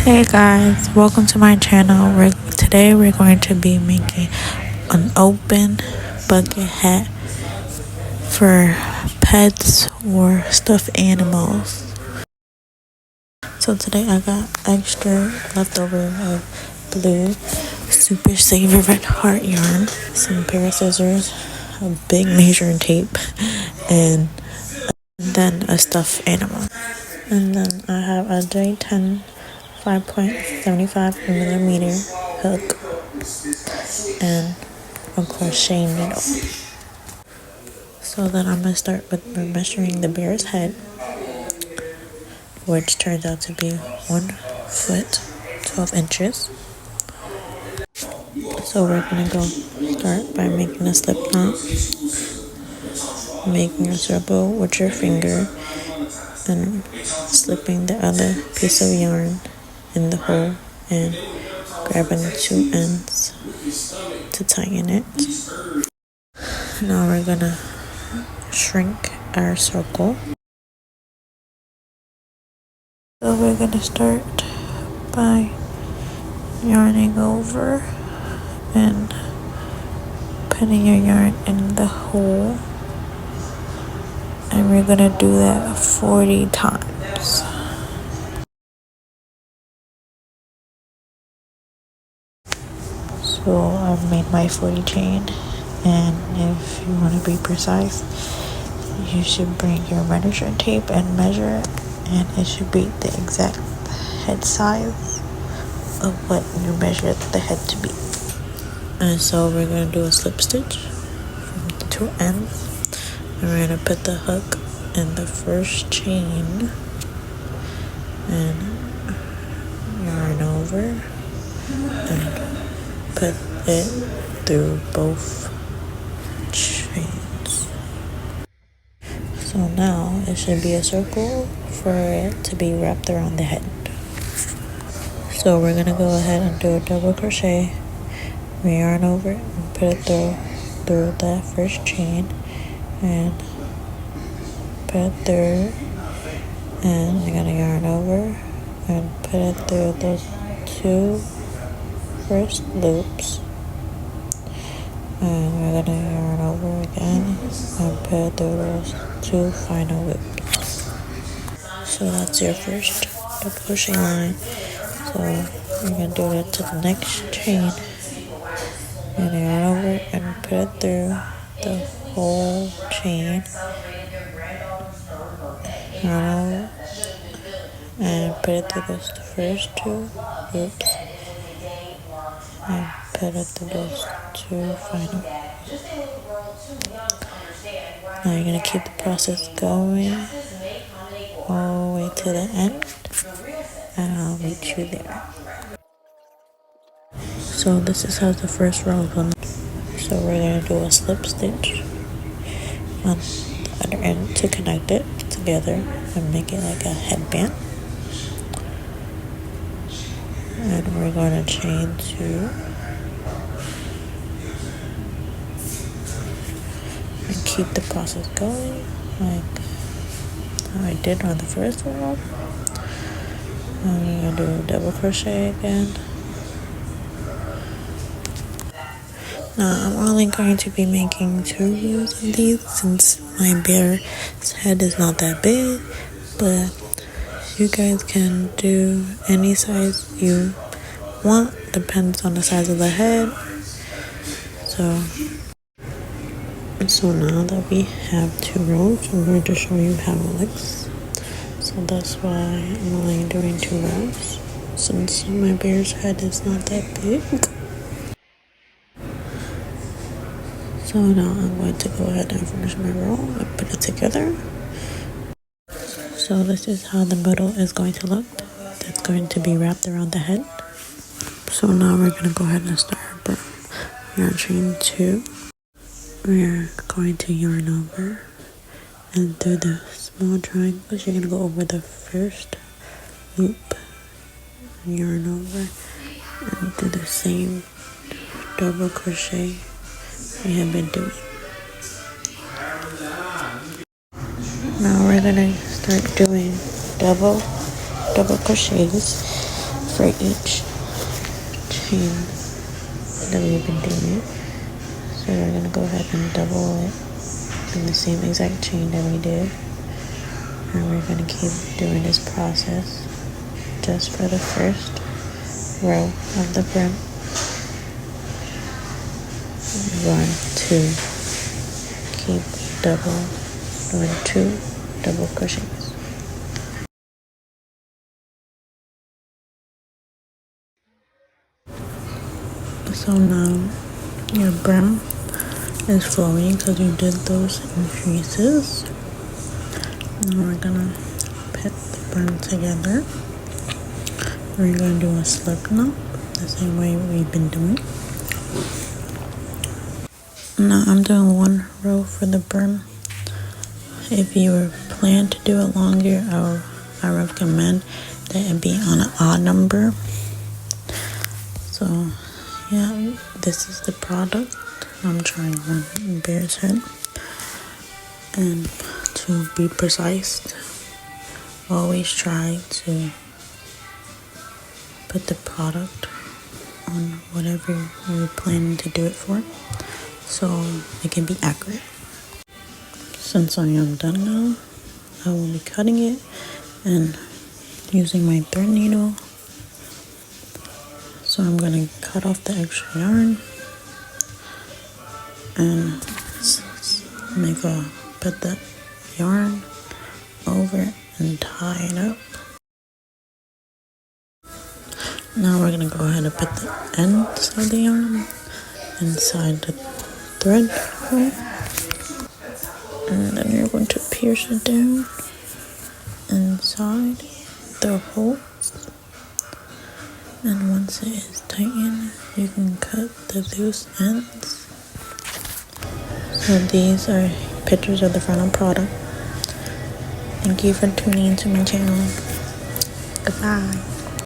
Hey guys, welcome to my channel. Today we're going to be making an open bucket hat for pets or stuffed animals. So today I got extra leftover of blue Super Saver Red Heart yarn, some pair of scissors, a big measuring tape, and then a stuffed animal. And then I have a J10 5.75 millimeter hook and a crochet needle. So then I'm gonna start with measuring the bear's head, which turns out to be 1 foot 12 inches. So we're gonna start by making a slip knot, making a circle with your finger, and slipping the other piece of yarn in the hole and grabbing the two ends to tighten it. Now we're gonna shrink our circle. So we're gonna start by yarning over and putting your yarn in the hole, and we're gonna do that 40 times. So I've made my 40 chain, and if you want to be precise, you should bring your measuring tape and measure it, and it should be the exact head size of what you measured the head to be. And so we're going to do a slip stitch from the two ends, and we're going to put the hook in the first chain and yarn over and put it through both chains. So now it should be a circle for it to be wrapped around the head. So we're gonna go ahead and do a double crochet. We yarn over it and put it through that first chain and put it through, and you're gonna yarn over and put it through those two first loops, and we're gonna yarn over again and put it through those two final loops. So that's your first double crochet line. So you're gonna do it to the next chain and yarn over and put it through the whole chain, yarn over and put it through those first two loops and put it through those two final. Now you're going to keep the process going all the way to the end, and I'll meet you there. So this is how the first row is going. So we're going to do a slip stitch on the other end to connect it together and make it like a headband. And we're going to chain 2 and keep the process going like how I did on the first row. And we're going to do a double crochet again. Now I'm only going to be making 2 rows of these since my bear's head is not that big, but you guys can do any size you want, depends on the size of the head. So now that we have 2 rows, I'm going to show you how it looks. So that's why I'm only doing 2 rows, since my bear's head is not that big. So now I'm going to go ahead and finish my row and put it together. So this is how the middle is going to look. That's going to be wrapped around the head. So now we're going to go ahead and start our Brim. Yarn chain 2. We're going to yarn over and through the small triangles, you're going to go over the first loop, yarn over and do the same double crochet we have been doing. Now we're going to start doing double crochets. for each chain that we've been doing. So we're going to go ahead and double it in the same exact chain that we did. And we're going to keep doing this process just for the first row of the brim. 1, 2, keep doing 2 double crochets. So now your brim is flowing because you did those increases. Now we're gonna put the brim together. We're gonna do a slip knot the same way we've been doing. Now I'm doing 1 row for the brim. If you plan to do it longer, I recommend that it be on an odd number. So yeah, this is the product. I'm trying on bear's head. And to be precise, always try to put the product on whatever you're planning to do it for, so it can be accurate. Since I am done now, I will be cutting it and using my thread needle. So I'm going to cut off the extra yarn and put the yarn over and tie it up. Now we're going to go ahead and put the ends of the yarn inside the thread hole. And then you're going to pierce it down inside the hole. And once it is tightened, you can cut the loose ends. So these are pictures of the final product. Thank you for tuning into my channel. Goodbye.